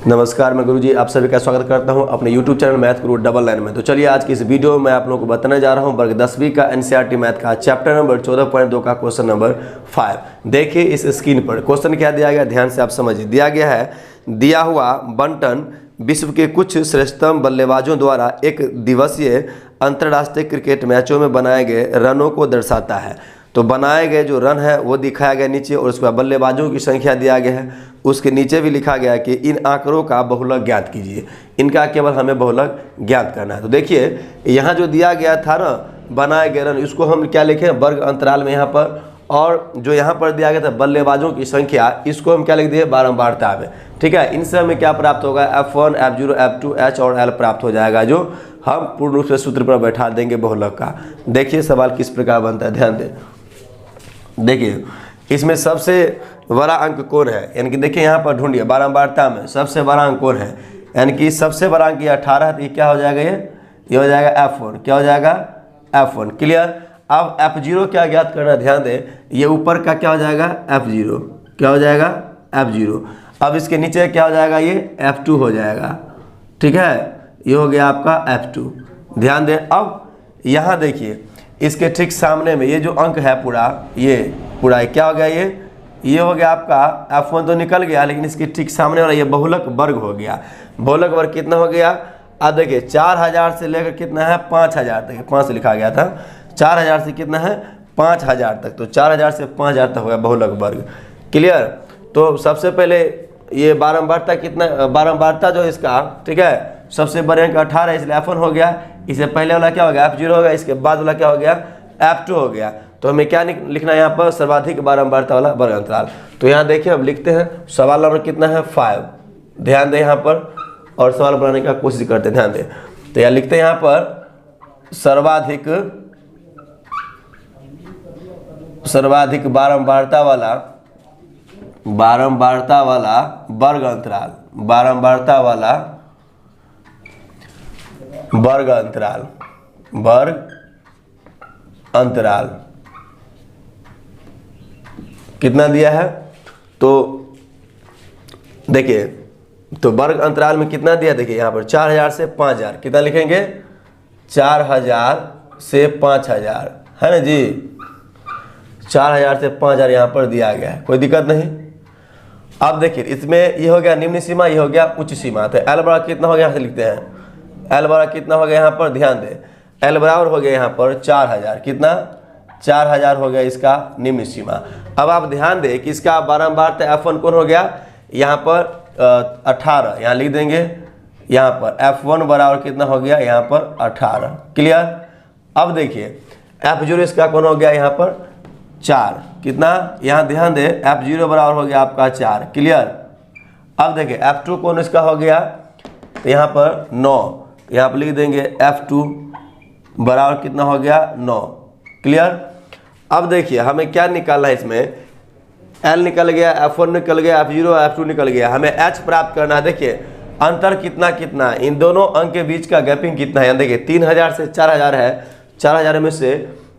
नमस्कार, मैं गुरुजी आप सभी का स्वागत करता हूं अपने YouTube चैनल मैथ गुरु 99 में। तो चलिए आज की इस वीडियो में आप लोगों को बताने जा रहा हूं वर्ग 10वीं का NCERT मैथ का चैप्टर नंबर 14.2 का क्वेश्चन नंबर 5। देखिए इस स्क्रीन पर क्वेश्चन क्या दिया गया, ध्यान से आप समझिए। दिया गया है, दिया हुआ बंटन विश्व के कुछ श्रेष्ठतम बल्लेबाजों द्वारा एक दिवसीय अंतर्राष्ट्रीय क्रिकेट मैचों में बनाए गए रनों को दर्शाता है। तो बनाए गए जो रन है वो दिखाया गया नीचे, और उसके बाद बल्लेबाजों की संख्या दिया गया है। उसके नीचे भी लिखा गया है कि इन आंकड़ों का बहुलक ज्ञात कीजिए। इनका केवल हमें बहुलक ज्ञात करना है। तो देखिए यहाँ जो दिया गया था ना, बनाए गए रन, इसको हम क्या लिखे वर्ग अंतराल में यहाँ पर, और जो यहाँ पर दिया गया था बल्लेबाजों की संख्या, इसको हम क्या लिख दिए बारंबारता में। ठीक है, इनसे हमें क्या प्राप्त होगा, F1, F0, F2, H और L प्राप्त हो जाएगा, जो हम पूर्ण रूप से सूत्र पर बैठा देंगे बहुलक का। देखिए सवाल किस प्रकार बनता है, ध्यान दें। देखिए इसमें सबसे बड़ा अंक कौन है, यानी कि देखिए यहाँ पर ढूंढिए बारंबारता में सबसे बड़ा अंक कौन है, यानी कि सबसे बड़ा अंक ये 18। तो ये क्या हो जाएगा, ये हो जाएगा F1। क्या हो जाएगा, F1। क्लियर। अब F0 क्या ज्ञात करना, ध्यान दें। ये ऊपर का क्या हो जाएगा, F0। क्या हो जाएगा, F0। अब इसके नीचे क्या हो जाएगा, ये F2 हो जाएगा। ठीक है, ये हो गया आपका F2। ध्यान दें। अब यहाँ देखिए इसके ठीक सामने में ये जो अंक है पूरा, ये पूरा क्या हो गया, ये हो गया आपका F1 तो निकल गया, लेकिन इसके ठीक सामने वाला ये बहुलक वर्ग हो गया। बहुलक वर्ग कितना हो गया, अब देखिए 4000 से लेकर कितना है 5000 तक, 5 से लिखा गया था। 4000 से कितना है 5000 तक, तो 4000 से 5000 तक हो गया बहुलक वर्ग। क्लियर। तो सबसे पहले ये बारंबारता कितना, बारंबारता जो इसका, ठीक है, सबसे बड़े अंक 18 इसलिए F1 हो गया। इससे पहले वाला क्या हो गया, F0 हो गया। इसके बाद वाला क्या हो गया, F2 हो गया। तो हमें क्या लिखना है यहाँ पर, सर्वाधिक बारंबारता वाला वर्ग अंतराल। तो यहाँ देखिए हम लिखते हैं सवाल नंबर कितना है 5। ध्यान दें यहाँ पर, और सवाल बनाने का कोशिश करते हैं, ध्यान दें। तो यहाँ लिखते हैं यहाँ पर सर्वाधिक बारंबारता वाला वर्ग अंतराल, बारंबारता वाला वर्ग अंतराल कितना दिया है। तो देखिए, तो वर्ग अंतराल में कितना दिया, देखिए यहाँ पर 4000 से 5000। कितना लिखेंगे, 4000 से 5000, है ना जी। 4000 से 5000 यहाँ पर दिया गया है, कोई दिक्कत नहीं। अब देखिए इसमें ये हो गया निम्न सीमा, ये हो गया उच्च सीमा। तो L बराबर कितना हो गया, यहाँ से लिखते हैं L बराबर कितना हो गया यहाँ पर, ध्यान दें। L बराबर हो गया यहाँ पर 4000। कितना, 4000 हो गया इसका निम्न सीमा। अब आप ध्यान दें कि इसका बारंबारता F1 कौन हो गया, यहाँ पर 18, यहाँ लिख देंगे। यहाँ पर F1 बराबर कितना हो गया, यहाँ पर 18। क्लियर। अब देखिए F0 इसका कौन हो गया, यहाँ पर 4। कितना, यहाँ ध्यान दें, F0 बराबर हो गया आपका 4। क्लियर। अब देखिए F2 कौन इसका हो गया, तो यहाँ पर 9, यहाँ पर लिख देंगे F2 बराबर कितना हो गया, 9। क्लियर। अब देखिए हमें क्या निकालना है, इसमें L निकल गया, F1 निकल गया, F0, F2 निकल गया। हमें H प्राप्त करना है। देखिए अंतर कितना कितना, इन दोनों अंक के बीच का गैपिंग कितना है। देखिए 3000 से 4000 है, 4000 में से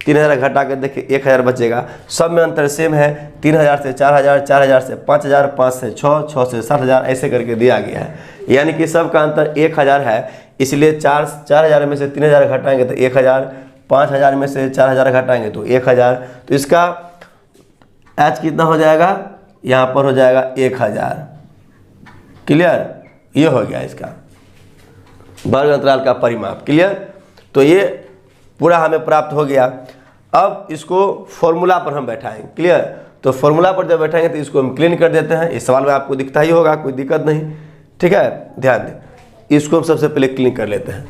3000 घटा कर देखिए 1000 बचेगा। सब में अंतर सेम है, 3000 से 4000, 4000 से 5000, 5 से 6, 6 से 7000, ऐसे करके दिया गया है। यानी कि सब का अंतर 1000 है, इसलिए 4000 में से 3000 घटाएंगे तो 1000, 5000 में से 4000 घटाएंगे तो 1000। तो इसका H कितना हो जाएगा, यहाँ पर हो जाएगा 1000। क्लियर। ये हो गया इसका वर्ग अंतराल का परिमाप। क्लियर। तो ये पूरा हमें प्राप्त हो गया। अब इसको फॉर्मूला पर हम बैठाएंगे। क्लियर। तो फॉर्मूला पर जब बैठाएंगे तो इसको हम क्लीन कर देते हैं। इस सवाल में आपको दिखता ही होगा, कोई दिक्कत नहीं। ठीक है, ध्यान दें, इसको हम सबसे पहले क्लीन कर लेते हैं।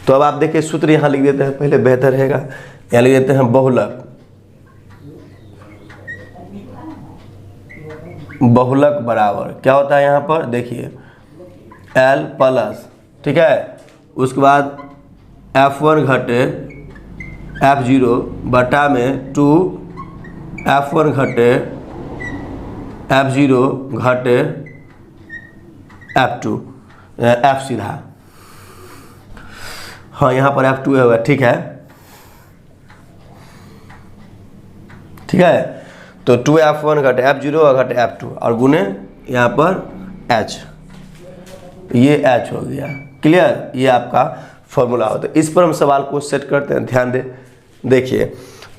तो अब आप देखिए सूत्र यहाँ लिख देते हैं, पहले बेहतर रहेगा। यहाँ लिख देते हैं बहुलक बराबर क्या होता है यहाँ पर, देखिए L प्लस, ठीक है, उसके बाद F1 घटे F0 बटा में 2 F1 घटे F0 घटे F2 F सीधा। हाँ यहाँ पर F2 है, ठीक है, ठीक है। तो 2F1 घटे F0 और घटे F2 और गुने यहाँ पर H, ये H हो गया। क्लियर, ये आपका फॉर्मूला होता है। इस पर हम सवाल को सेट करते हैं, ध्यान दे। देखिए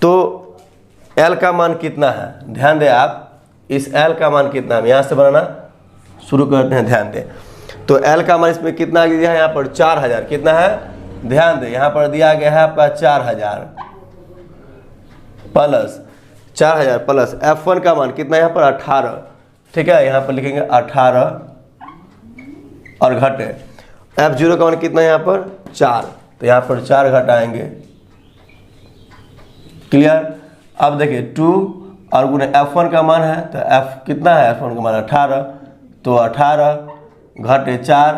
तो L का मान कितना है, ध्यान दे आप, इस L का मान कितना है, यहाँ से बनाना शुरू करते हैं, ध्यान दे। तो L का मान इसमें कितना दिया है, यहाँ पर 4000, कितना है, ध्यान दे, यहाँ पर दिया गया है आपका 4000 प्लस 4000 प्लस F1 का मान कितना है, यहाँ पर 18, ठीक है, यहाँ पर लिखेंगे 18 और घटे F0 का मान कितना है, यहाँ पर 4, तो यहाँ पर 4 घटाएंगे। क्लियर। अब देखिए 2 और गुने F1 का मान है, तो F कितना है, F1 का मान 18, तो 18 घटे 4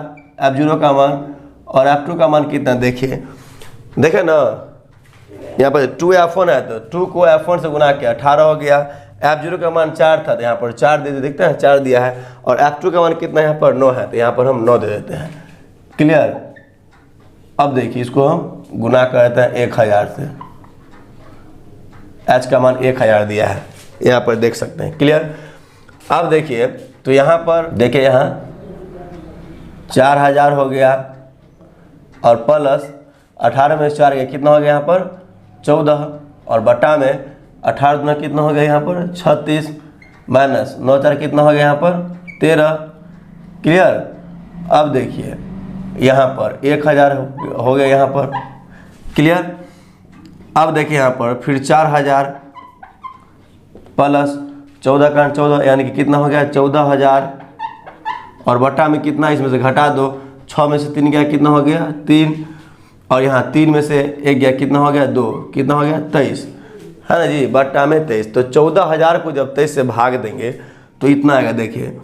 F0 का मान, और F2 का मान कितना, देखिए देखे ना, यहाँ पर 2F1 है तो 2 को F1 से गुना किया 18 हो गया। F0 का मान 4 था तो यहाँ पर 4 दे, देखते हैं 4 दिया है, और F2 का मान कितना यहाँ पर 9 है, तो यहाँ पर हम 9 दे देते हैं। क्लियर। अब देखिए इसको हम गुना करते हैं 1000 से, H का मान 1000 दिया है, यहाँ पर देख सकते हैं। क्लियर। अब देखिए तो यहाँ पर देखिए, यहाँ 4000 हो गया और प्लस 18 में 4 गया, कितना हो गया यहाँ पर 14, और बटा में 18 गुना कितना हो गया यहाँ पर 36, माइनस 9 4 कितना हो गया यहाँ पर 13। क्लियर। अब देखिए यहाँ पर 1000 हो गया यहाँ पर। क्लियर। अब देखिए यहाँ पर फिर 4000 प्लस 14 का 14, यानी कि कितना हो गया 14000, और बटा में कितना, इसमें से घटा दो, 6 में से 3 गया, कितना हो गया 3, और यहाँ 3 में से 1 गया, कितना हो गया 2, कितना हो गया 23, है ना जी, बटा में 23। तो 14000 को जब 23 से भाग देंगे तो इतना आएगा, देखिए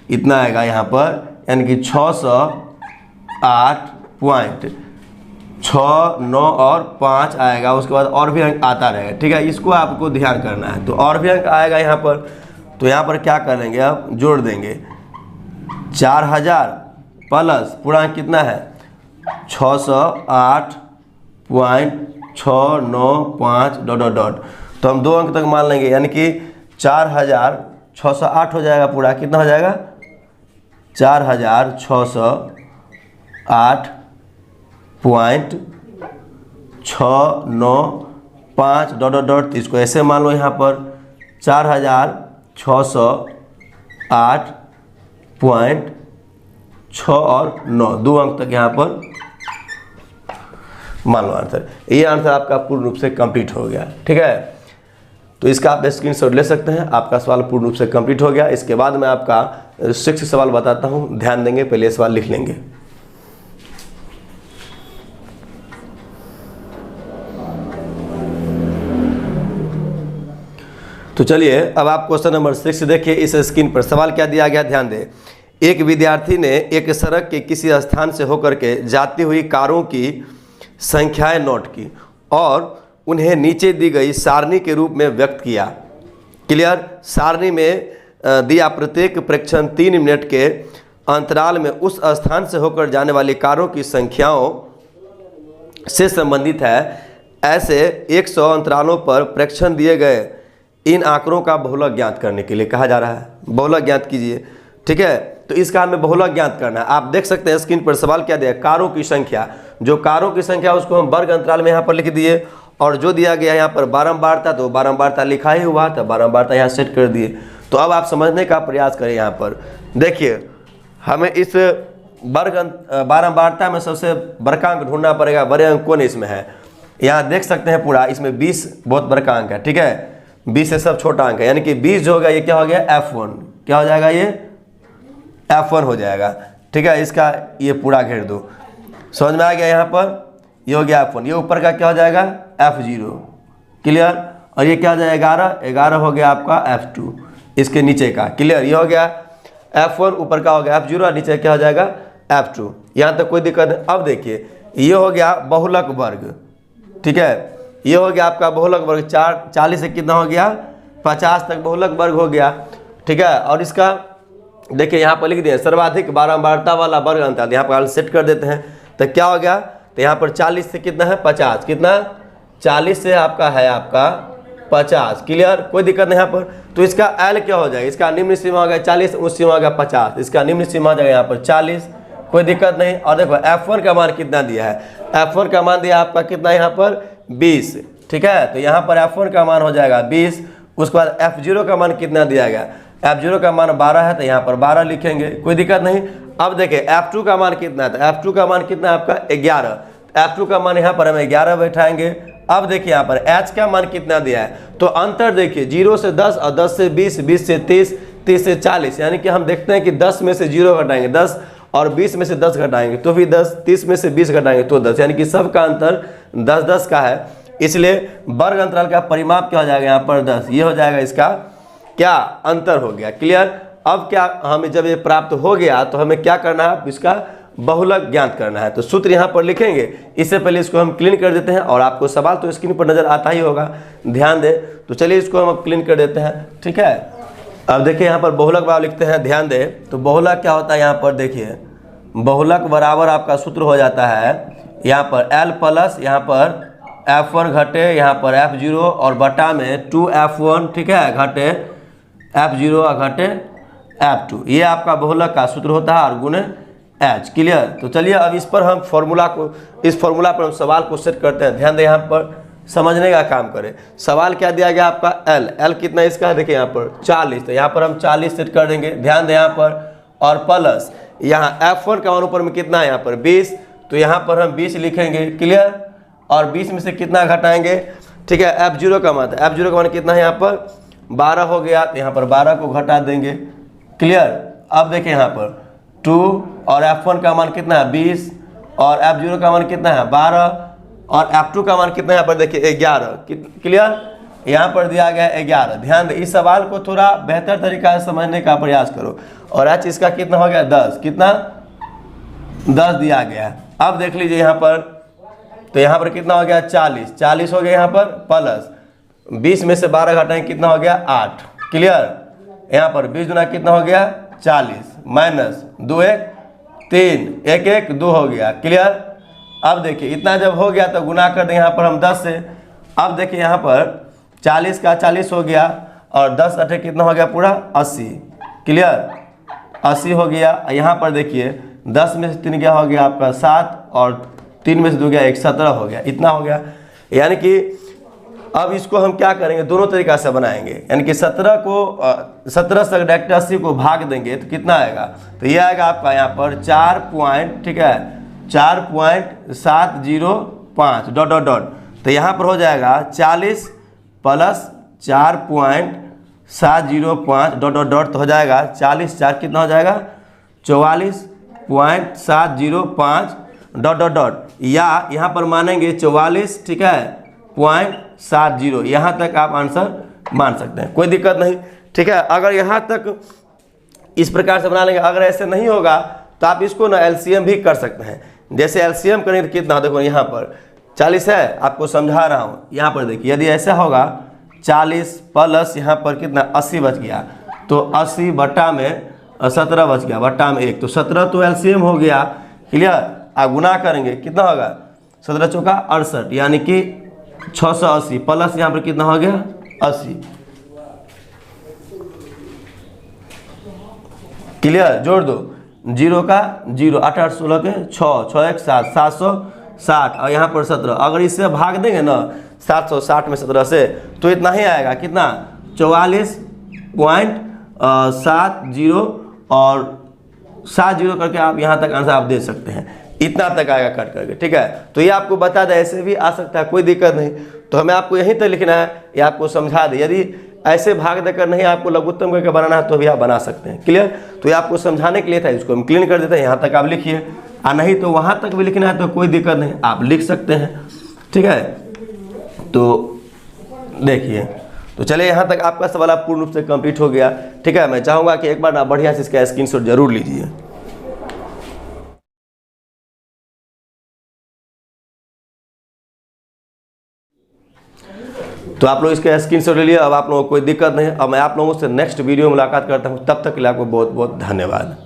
इतना आएगा यहाँ पर, यानी कि 608.6, 9 और 5 आएगा। उसके बाद और भी अंक आता रहेगा, ठीक है, इसको आपको ध्यान करना है। तो और भी अंक आएगा यहाँ पर, तो यहाँ पर क्या करेंगे, आप जोड़ देंगे 4000 प्लस पूरा अंक कितना है 608.695 डॉट डॉट डॉट, तो हम 2 अंक तक मान लेंगे, यानी कि 4608 हो जाएगा पूरा, कितना हो जाएगा 4608.695 डॉट डॉट डॉट। इसको ऐसे मान लो यहाँ पर 4608.6 और 9, 2 अंक तक यहाँ पर मान लो आंसर। ये आंसर आपका पूर्ण रूप से कंप्लीट हो गया, ठीक है। तो इसका आप स्क्रीनशॉट ले सकते हैं, आपका सवाल पूर्ण रूप से कंप्लीट हो गया। इसके बाद मैं आपका 6 सवाल बताता हूं, ध्यान देंगे, पहले सवाल लिख लेंगे। तो चलिए अब आप क्वेश्चन नंबर 6 देखिए। इस स्क्रीन पर सवाल क्या दिया गया, ध्यान दें। एक विद्यार्थी ने एक सड़क के किसी स्थान से होकर के जाती हुई कारों की संख्याएं नोट की और उन्हें नीचे दी गई सारणी के रूप में व्यक्त किया। क्लियर। सारणी में दिया प्रत्येक प्रेक्षण 3 मिनट के अंतराल में उस स्थान से होकर जाने वाली कारों की संख्याओं से संबंधित है। ऐसे 100 अंतरालों पर प्रेक्षण दिए गए इन आंकड़ों का बहुलक ज्ञात करने के लिए कहा जा रहा है। बहुलक ज्ञात कीजिए, ठीक है। तो इसका हमें बहुलक ज्ञात करना है। आप देख सकते हैं स्क्रीन पर सवाल क्या दिया, कारों की संख्या। जो कारों की संख्या उसको हम वर्ग अंतराल में यहाँ पर लिख दिए, और जो दिया गया यहाँ पर बारंबारता, तो बारंबारता लिखा ही हुआ था, बारंबारता यहाँ सेट कर दिए। तो अब आप समझने का प्रयास करें। यहाँ पर देखिए हमें इस वर्ग बारंबारता में सबसे बड़का अंक ढूंढना पड़ेगा। बड़े अंक कौन इसमें है, यहाँ देख सकते हैं पूरा, इसमें 20 बहुत बड़का अंक है, ठीक है। 20 से सब छोटा अंक है, यानी कि 20 जो होगा ये क्या हो गया F1, क्या हो जाएगा ये F1 हो जाएगा, ठीक है। इसका ये पूरा घेर दो, समझ में आ गया। यहाँ पर ये हो गया F1, ये ऊपर का क्या हो जाएगा F0, क्लियर। और ये क्या हो जाएगा 11 हो गया आपका F2, इसके नीचे का, क्लियर। ये हो गया F1, ऊपर का हो गया F0 और नीचे क्या हो जाएगा F2। यहाँ तक कोई दिक्कत नहीं। अब देखिए ये हो गया बहुलक वर्ग, ठीक है। ये हो गया आपका बहुलक वर्ग 40 से कितना हो गया 50 तक बहुलक वर्ग हो गया। ठीक है, और इसका देखिए यहाँ पर लिख दिए सर्वाधिक बारंबारता वाला वर्ग अंतर, यहाँ पर सेट कर देते हैं तो क्या हो गया, तो यहाँ पर 40 से कितना है 50, कितना 40 से आपका है आपका 50। क्लियर, कोई दिक्कत नहीं यहाँ पर। तो इसका एल क्या हो जाएगा, इसका निम्न सीमा हो गया 40, उच्च सीमा हो गया 50, इसका निम्न सीमा हो जाएगा यहाँ पर 40, कोई दिक्कत नहीं। और देखो F1 का मान कितना दिया है, F1 का मान दिया आपका कितना यहाँ पर 20। ठीक है, तो यहाँ पर F1 का मान हो जाएगा 20। उसके बाद F0 का मान कितना दिया गया, F0 का मान 12 है तो यहाँ पर 12 लिखेंगे, कोई दिक्कत नहीं। अब देखिए F2 का मान कितना है, तो F2 का मान कितना है आपका 11, F2 का मान यहाँ पर हम 11 बैठाएंगे। अब देखिए यहाँ पर H का मान कितना दिया है, तो अंतर देखिए 0 से 10 और 10 से 20, 20 से 30, 30 से 40, यानी कि हम देखते हैं कि 10 में से 0 घटाएंगे 10 और 20 में से 10 घटाएंगे तो भी 10, 30 में से 20 घटाएंगे तो 10, यानी कि सबका अंतर 10-10 का है। इसलिए वर्ग अंतराल का परिमाप क्या हो जाएगा यहाँ पर 10, ये हो जाएगा इसका क्या अंतर हो गया। क्लियर, अब क्या हमें जब ये प्राप्त हो गया तो हमें क्या करना है, इसका बहुलक ज्ञात करना है। तो सूत्र यहाँ पर लिखेंगे, इससे पहले इसको हम क्लीन कर देते हैं और आपको सवाल तो स्क्रीन पर नजर आता ही होगा, ध्यान दे। तो चलिए इसको हम अब क्लीन कर देते हैं। ठीक है, अब देखिए यहाँ पर बहुलक भाव लिखते हैं, ध्यान दे। तो बहुलक क्या होता है, यहाँ पर देखिए बहुलक बराबर आपका सूत्र हो जाता है यहाँ पर L प्लस यहाँ पर F1 घटे यहाँ पर F0 और बटा में 2F1, ठीक है, घटे F0 और घटे F2, ये आपका बहुलक का सूत्र होता है और गुणे H। क्लियर, तो चलिए अब इस पर हम इस फॉर्मूला पर हम सवाल को सेट करते हैं। ध्यान दें, यहाँ पर समझने का काम करें। सवाल क्या दिया गया आपका L कितना इसका है, देखिए यहाँ पर 40, तो यहाँ पर हम 40 सेट कर देंगे। ध्यान दें यहाँ पर, और प्लस यहाँ F1 का मान ऊपर में कितना है यहाँ पर 20, तो यहाँ पर हम 20 लिखेंगे। क्लियर, और 20 में से कितना घटाएंगे, ठीक है, F0 का मान, F0 का मान कितना है यहाँ पर 12 हो गया, तो यहाँ पर 12 को घटा देंगे। क्लियर, अब देखिए यहाँ पर 2 और F1 का मान कितना है 20 और F0 का मान कितना है 12 और F2 का मान कितना है यहाँ पर देखिए 11। क्लियर, यहाँ पर दिया गया 11। ध्यान दे, इस सवाल को थोड़ा बेहतर तरीका से समझने का प्रयास करो। और H इसका कितना हो गया 10, कितना 10 दिया गया है। अब देख लीजिए यहाँ पर, तो यहाँ पर कितना हो गया 40 हो गया यहाँ पर, प्लस 20 में से 12 घटाएंगे कितना हो गया 8। क्लियर, यहाँ पर 20 गुना कितना हो गया 40 माइनस 2 1 3 1 1 2 हो गया। क्लियर, अब देखिए इतना जब हो गया तो गुना कर देंगे यहाँ पर हम 10 से। अब देखिए यहाँ पर 40 का 40 हो गया और 10 अठे कितना हो गया पूरा 80। क्लियर, 80 हो गया। यहाँ पर देखिए 10 में से 3 क्या हो गया आपका 7 और 3 में से 2 गया 1, 17 हो गया, इतना हो गया। यानी कि अब इसको हम क्या करेंगे, दोनों तरीका से बनाएंगे, यानी कि 17 से डायरेक्ट 80 को भाग देंगे तो कितना आएगा, तो ये आएगा आपका यहाँ पर 4 पॉइंट, ठीक है 4.705 डॉट डॉट डॉट। तो यहाँ पर हो जाएगा 40 प्लस 4.705 डॉट डॉट डॉट, तो हो जाएगा 40 4 कितना हो जाएगा 44.705 डॉट डॉट डॉट, या यहाँ पर मानेंगे 44, ठीक है .70, यहाँ तक आप आंसर मान सकते हैं, कोई दिक्कत नहीं। ठीक है, अगर यहाँ तक इस प्रकार से बना लेंगे, अगर ऐसे नहीं होगा तो आप इसको ना एलसीएम भी कर सकते हैं। जैसे एलसीएम करेंगे तो कितना, देखो यहाँ पर 40 है, आपको समझा रहा हूँ। यहाँ पर देखिए यदि ऐसा होगा 40 प्लस यहाँ पर कितना 80 बच गया, तो 80 बटा में 17 बच गया, बटा में 1, तो 17 तो एलसीएम हो गया। क्लियर, आप गुना करेंगे कितना होगा 17 चौका 68, यानी कि 680 प्लस यहाँ पर कितना हो गया 80। क्लियर, जोड़ दो, 0 का 0, 8 8 16 के 6 6 1 7 760 और यहाँ पर 17। अगर इससे भाग देंगे ना 760 में 17 से, तो इतना ही आएगा, कितना 44.70 और 70 करके आप यहाँ तक आंसर आप दे सकते हैं, इतना तक आएगा कट करके। ठीक है, तो ये आपको बता दें, ऐसे भी आ सकता है, कोई दिक्कत नहीं। तो हमें आपको यहीं तक लिखना है, ये आपको समझा दे। यदि ऐसे भाग देकर नहीं आपको लघुत्तम करके बनाना है तो भी आप बना सकते हैं। क्लियर, तो ये आपको समझाने के लिए था, इसको हम क्लीन कर देते हैं, यहाँ तक आप लिखिए, और नहीं तो वहाँ तक भी लिखना है तो कोई दिक्कत नहीं, आप लिख सकते हैं। ठीक है, तो देखिए, तो चलिए यहाँ तक आपका सवाल आप पूर्ण रूप से कंप्लीट हो गया। ठीक है, मैं चाहूँगा कि एक बार ना बढ़िया से इसका स्क्रीनशॉट जरूर लीजिए। तो आप लोग इसका स्क्रीनशॉट ले लिया। अब आप लोगों को कोई दिक्कत नहीं। अब मैं आप लोगों से नेक्स्ट वीडियो में मुलाकात करता हूँ। तब तक के लिए आपको बहुत बहुत धन्यवाद।